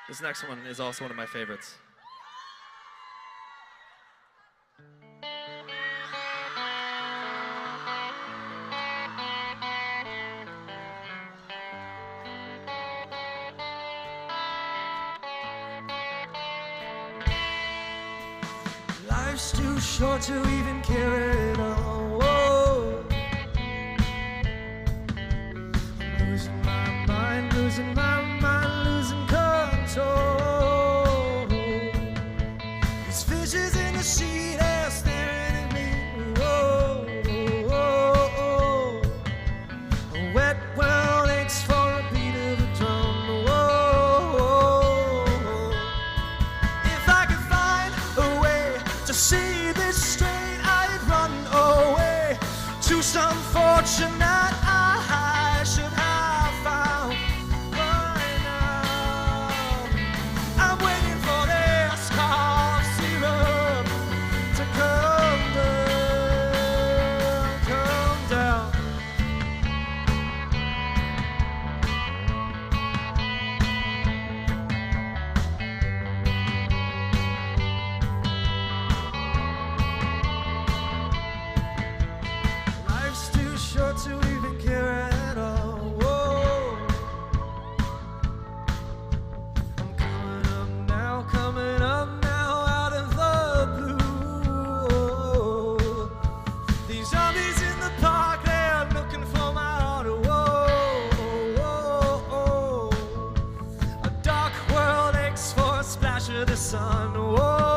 This next one is also one of my favorites. Life's too short to even care at all. Whoa. I'm losing my mind, losing my mind, losing control. These fishes in the sea, they're staring at me. Whoa, whoa, whoa. A wet world aches for a beat of a drum. Whoa. If I could find a way to see this straight, I'd run away to some fortune that I should have found by now. I'm waiting for this cough syrup to come down, come down. Life's too short to even care at all. Whoa. I'm coming up now out of the blue. These zombies in the park, they're looking for my heart. Whoa. A dark world aches for a splash of the sun. Whoa.